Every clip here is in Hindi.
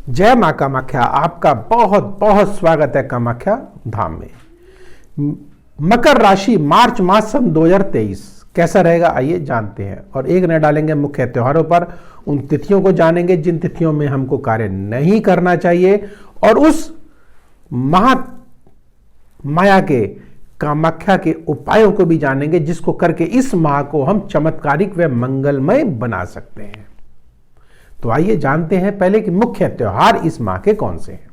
जय मां कामाख्या। आपका बहुत बहुत स्वागत है कामाख्या धाम में। मकर राशि मार्च मास सन 2023 कैसा रहेगा, आइए जानते हैं। और एक नजर डालेंगे मुख्य त्योहारों पर, उन तिथियों को जानेंगे जिन तिथियों में हमको कार्य नहीं करना चाहिए, और उस महा माया के कामाख्या के उपायों को भी जानेंगे जिसको करके इस माह को हम चमत्कारिक व मंगलमय बना सकते हैं। तो आइए जानते हैं पहले कि मुख्य त्योहार इस माह के कौन से हैं।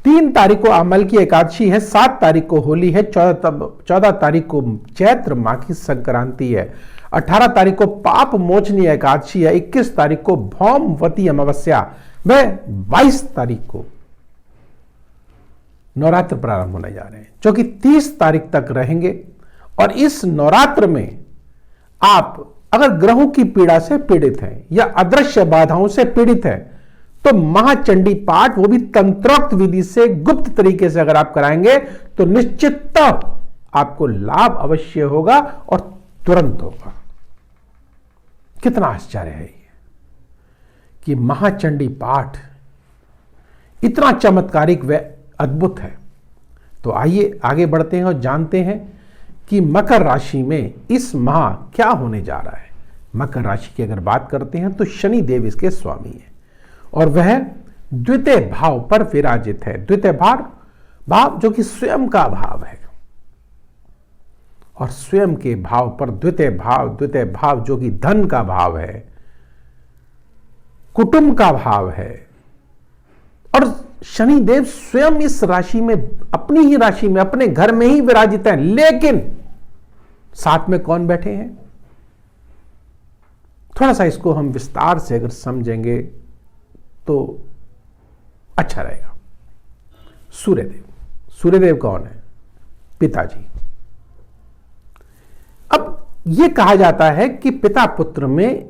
3 तारीख को अमल की एकादशी है, 7 तारीख को होली है, 14 तारीख को चैत्र माह की संक्रांति है, 18 तारीख को पाप मोचनी एकादशी है, 21 तारीख को भौमवती अमावस्या व 22 तारीख को नवरात्र प्रारंभ होने जा रहे हैं जो कि 30 तारीख तक रहेंगे। और इस नवरात्र में आप अगर ग्रहों की पीड़ा से पीड़ित हैं या अदृश्य बाधाओं से पीड़ित हैं तो महाचंडी पाठ, वो भी तंत्रोक्त विधि से गुप्त तरीके से अगर आप कराएंगे तो निश्चित आपको लाभ अवश्य होगा और तुरंत होगा। कितना आश्चर्य है ये कि महाचंडी पाठ इतना चमत्कारिक व अद्भुत है। तो आइए आगे बढ़ते हैं और जानते हैं कि मकर राशि में इस माह क्या होने जा रहा है। मकर राशि की अगर बात करते हैं तो शनि देव इसके स्वामी है और वह द्वितीय भाव पर विराजित है। द्वितीय भाव जो कि स्वयं का भाव है, और स्वयं के भाव पर द्वितीय भाव जो कि धन का भाव है, कुटुंब का भाव है। और शनि देव स्वयं इस राशि में, अपनी ही राशि में, अपने घर में ही विराजित हैं, लेकिन साथ में कौन बैठे हैं, थोड़ा सा इसको हम विस्तार से अगर समझेंगे तो अच्छा रहेगा। सूर्यदेव कौन है? पिताजी। अब यह कहा जाता है कि पिता पुत्र में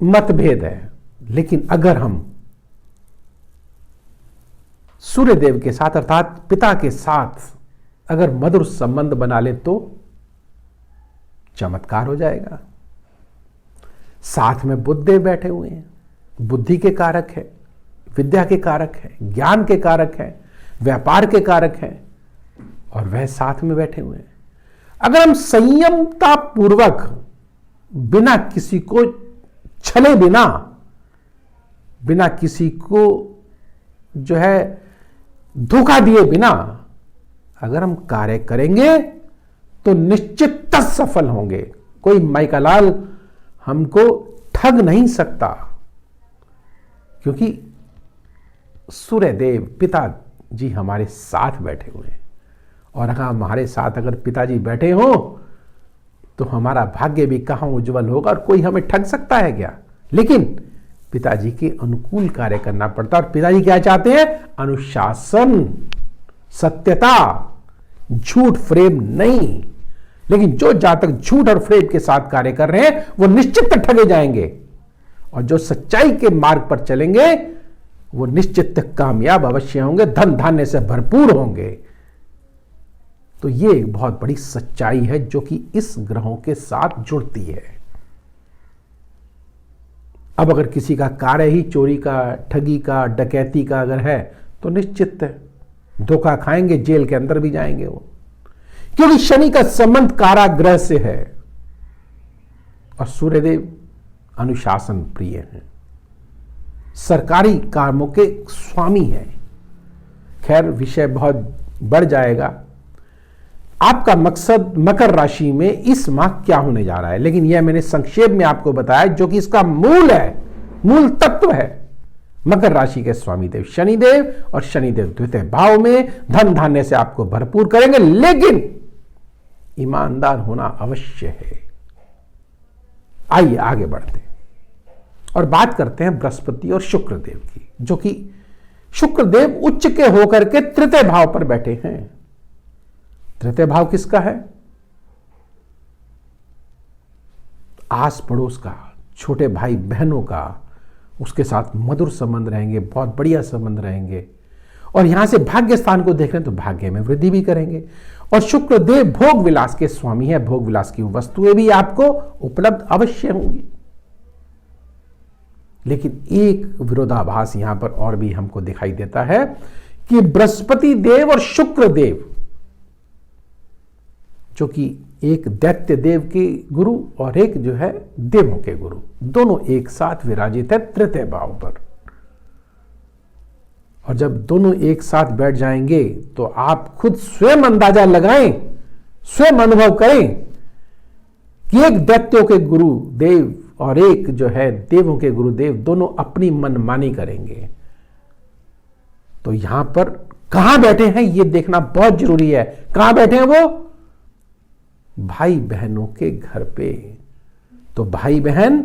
मतभेद है, लेकिन अगर हम सूर्यदेव के साथ अर्थात पिता के साथ अगर मधुर संबंध बना ले तो चमत्कार हो जाएगा। साथ में बुधदेव बैठे हुए हैं, बुद्धि के कारक है, विद्या के कारक है, ज्ञान के कारक है, व्यापार के कारक है, और वह साथ में बैठे हुए हैं। अगर हम संयमता पूर्वक, बिना किसी को छले बिना किसी को जो है धोखा दिए बिना अगर हम कार्य करेंगे तो निश्चित सफल होंगे। कोई माइकालाल हमको ठग नहीं सकता, क्योंकि सूर्यदेव पिताजी हमारे साथ बैठे हुए हैं। और अगर हमारे साथ अगर पिताजी बैठे हो तो हमारा भाग्य भी कहां उज्जवल होगा, और कोई हमें ठग सकता है क्या? लेकिन पिताजी के अनुकूल कार्य करना पड़ता है। और पिताजी क्या चाहते हैं? अनुशासन, सत्यता, झूठ फ्रेब नहीं। लेकिन जो जातक झूठ और फ्रेब के साथ कार्य कर रहे हैं वो निश्चित ठगे जाएंगे, और जो सच्चाई के मार्ग पर चलेंगे वो निश्चित कामयाब अवश्य होंगे, धन धान्य से भरपूर होंगे। तो ये एक बहुत बड़ी सच्चाई है जो कि इस ग्रहों के साथ जुड़ती है। अब अगर किसी का कार्य ही चोरी का, ठगी का, डकैती का अगर है तो निश्चित धोखा खाएंगे, जेल के अंदर भी जाएंगे वो, क्योंकि शनि का संबंध कारागृह से है और सूर्यदेव अनुशासन प्रिय हैं, सरकारी कामों के स्वामी हैं। खैर, विषय बहुत बढ़ जाएगा। आपका मकसद मकर राशि में इस माह क्या होने जा रहा है, लेकिन यह मैंने संक्षेप में आपको बताया जो कि इसका मूल है, मूल तत्व है। मकर राशि के स्वामी देव शनिदेव, और शनिदेव द्वितीय भाव में धन धान्य से आपको भरपूर करेंगे, लेकिन ईमानदार होना अवश्य है। आइए आगे बढ़ते हैं और बात करते हैं बृहस्पति और शुक्रदेव की, जो कि शुक्रदेव उच्च के होकर के तृतीय भाव पर बैठे हैं। तृतीय भाव किसका है? आस पड़ोस का, छोटे भाई बहनों का, उसके साथ मधुर संबंध रहेंगे, बहुत बढ़िया संबंध रहेंगे। और यहां से भाग्य स्थान को देख रहे हैं तो भाग्य में वृद्धि भी करेंगे। और शुक्रदेव भोग विलास के स्वामी है, भोग विलास की वस्तुएं भी आपको उपलब्ध अवश्य होंगी। लेकिन एक विरोधाभास यहां पर और भी हमको दिखाई देता है कि बृहस्पति देव और शुक्र देव, जो कि एक दैत्य देव के गुरु और एक जो है देवों के गुरु, दोनों एक साथ विराजित है तृतीय भाव पर। और जब दोनों एक साथ बैठ जाएंगे तो आप खुद स्वयं अंदाजा लगाएं, स्वयं अनुभव करें कि एक दैत्यों के गुरु देव और एक जो है देवों के गुरुदेव दोनों अपनी मनमानी करेंगे। तो यहां पर कहां बैठे हैं यह देखना बहुत जरूरी है। कहां बैठे हैं वो? भाई बहनों के घर पे। तो भाई बहन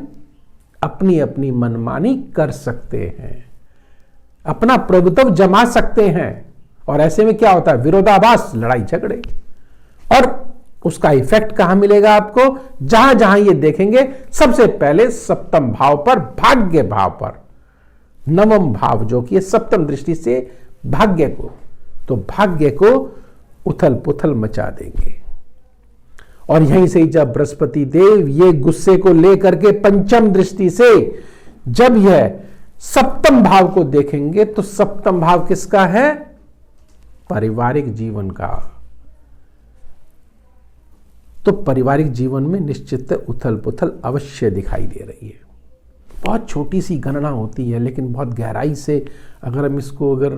अपनी अपनी मनमानी कर सकते हैं, अपना प्रभुत्व जमा सकते हैं। और ऐसे में क्या होता है? विरोधाभास, लड़ाई झगड़े। और उसका इफेक्ट कहां मिलेगा आपको? जहां जहां ये देखेंगे, सबसे पहले सप्तम भाव पर, भाग्य भाव पर, नवम भाव जो कि सप्तम दृष्टि से भाग्य को, तो भाग्य को उथल पुथल मचा देंगे। और यहीं से जब बृहस्पति देव ये गुस्से को लेकर के पंचम दृष्टि से जब यह सप्तम भाव को देखेंगे, तो सप्तम भाव किसका है? पारिवारिक जीवन का। तो पारिवारिक जीवन में निश्चित उथल पुथल अवश्य दिखाई दे रही है। बहुत छोटी सी गणना होती है, लेकिन बहुत गहराई से अगर हम इसको अगर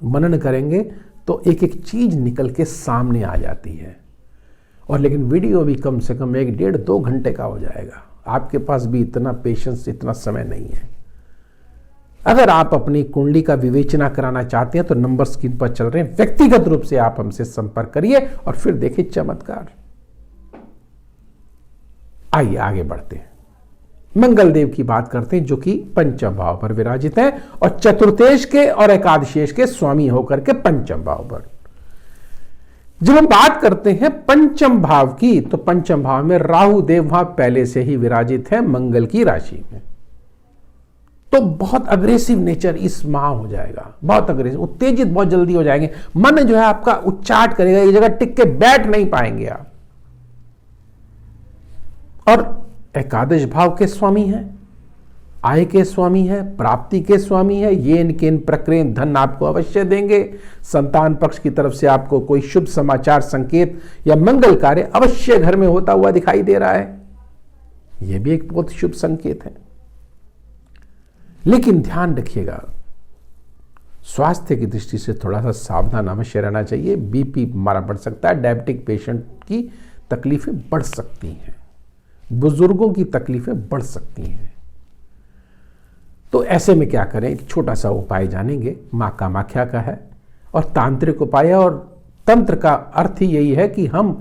मनन करेंगे तो एक एक चीज निकल के सामने आ जाती है। और लेकिन वीडियो भी कम से कम 1, 1.5, 2 घंटे का हो जाएगा। आपके पास भी इतना पेशेंस, इतना समय नहीं है। अगर आप अपनी कुंडली का विवेचना कराना चाहते हैं तो नंबर स्क्रीन पर चल रहे हैं, व्यक्तिगत रूप से आप हमसे संपर्क करिए और फिर देखिए चमत्कार। आइए आगे बढ़ते हैं। मंगल देव की बात करते हैं, जो कि पंचम भाव पर विराजित हैं और चतुर्थेश के और एकादशेश के स्वामी होकर के पंचम भाव पर। जब हम बात करते हैं पंचम भाव की, तो पंचम भाव में राहु देव वहां पहले से ही विराजित है मंगल की राशि में। तो बहुत अग्रेसिव नेचर इस माह हो जाएगा, बहुत अग्रेसिव, उत्तेजित बहुत जल्दी हो जाएंगे। मन जो है आपका उच्चाट करेगा, ये जगह टिक के बैठ नहीं पाएंगे आप। और एकादश भाव के स्वामी हैं, आय के स्वामी है, प्राप्ति के स्वामी है। येन केन प्रकृत धन आपको अवश्य देंगे। संतान पक्ष की तरफ से आपको कोई शुभ समाचार, संकेत या मंगल कार्य अवश्य घर में होता हुआ दिखाई दे रहा है। यह भी एक बहुत शुभ संकेत है। लेकिन ध्यान रखिएगा, स्वास्थ्य की दृष्टि से थोड़ा सा सावधान अवश्य रहना चाहिए। बीपी हमारा बढ़ सकता है, डायबिटिक पेशेंट की तकलीफें बढ़ सकती हैं, बुजुर्गों की तकलीफें बढ़ सकती हैं। तो ऐसे में क्या करें? एक छोटा सा उपाय जानेंगे, मां कामाख्या का है और तांत्रिक उपाय। और तंत्र का अर्थ ही यही है कि हम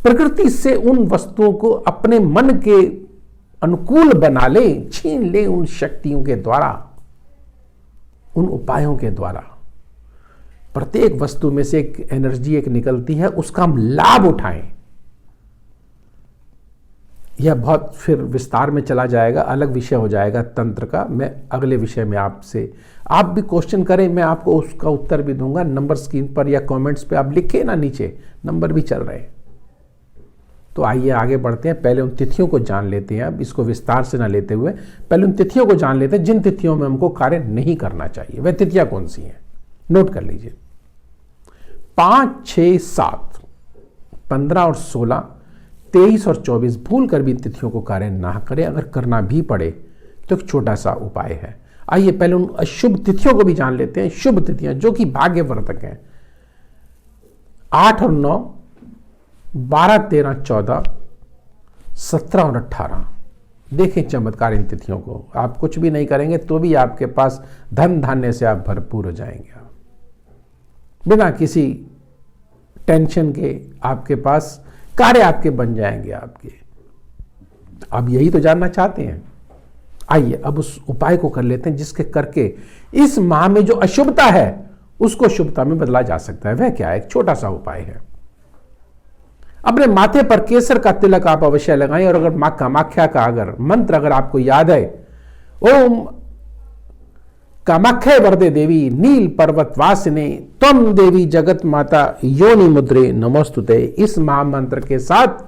प्रकृति से उन वस्तुओं को अपने मन के अनुकूल बना लें, छीन लें उन शक्तियों के द्वारा, उन उपायों के द्वारा। प्रत्येक वस्तु में से एक एनर्जी एक निकलती है, उसका हम लाभ उठाएं। यह बहुत फिर विस्तार में चला जाएगा, अलग विषय हो जाएगा तंत्र का। मैं अगले विषय में आपसे, आप भी क्वेश्चन करें, मैं आपको उसका उत्तर भी दूंगा। नंबर स्क्रीन पर या कमेंट्स पे आप लिखे ना, नीचे नंबर भी चल रहे हैं। तो आइए आगे बढ़ते हैं। पहले उन तिथियों को जान लेते हैं। अब इसको विस्तार से ना लेते हुए पहले उन तिथियों को जान लेते हैं जिन तिथियों में हमको कार्य नहीं करना चाहिए। वह तिथियां कौन सी हैं? नोट कर लीजिए। 5, 6, 7, 15 और 16, 23 और 24 भूल कर भी तिथियों को कार्य ना करें। अगर करना भी पड़े तो एक छोटा सा उपाय है। आइए पहले उन अशुभ तिथियों को भी जान लेते हैं। शुभ तिथियां जो कि भाग्यवर्धक हैं, 8 और 9, 12, 13, 14, 17 और 18। देखें चमत्कार इन तिथियों को। आप कुछ भी नहीं करेंगे तो भी आपके पास धन धान्य से आप भरपूर हो जाएंगे। आप बिना किसी टेंशन के आपके पास कार्य आपके बन जाएंगे आपके। अब यही तो जानना चाहते हैं। आइए अब उस उपाय को कर लेते हैं जिसके करके इस माह में जो अशुभता है उसको शुभता में बदला जा सकता है। वह क्या है? एक छोटा सा उपाय है। अपने माथे पर केसर का तिलक आप अवश्य लगाएं। और अगर मां कामाख्या का अगर मंत्र अगर आपको याद है, ओम कामाख्या वरदे देवी नील पर्वत वासिने त्वम देवी जगत माता योनि मुद्रे नमोस्तुते, इस महामंत्र के साथ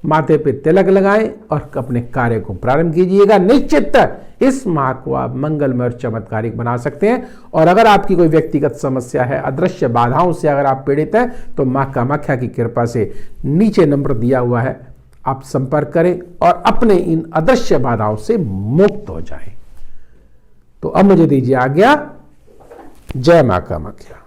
माथे पे तिलक लगाएं और अपने कार्य को प्रारंभ कीजिएगा। निश्चित इस माह को आप मंगलमय और चमत्कारिक बना सकते हैं। और अगर आपकी कोई व्यक्तिगत समस्या है, अदृश्य बाधाओं से अगर आप पीड़ित हैं, तो मां कामाख्या की कृपा से नीचे नंबर दिया हुआ है, आप संपर्क करें और अपने इन अदृश्य बाधाओं से मुक्त हो जाएं। तो अब मुझे दीजिए आज्ञा। जय मां कामाख्या।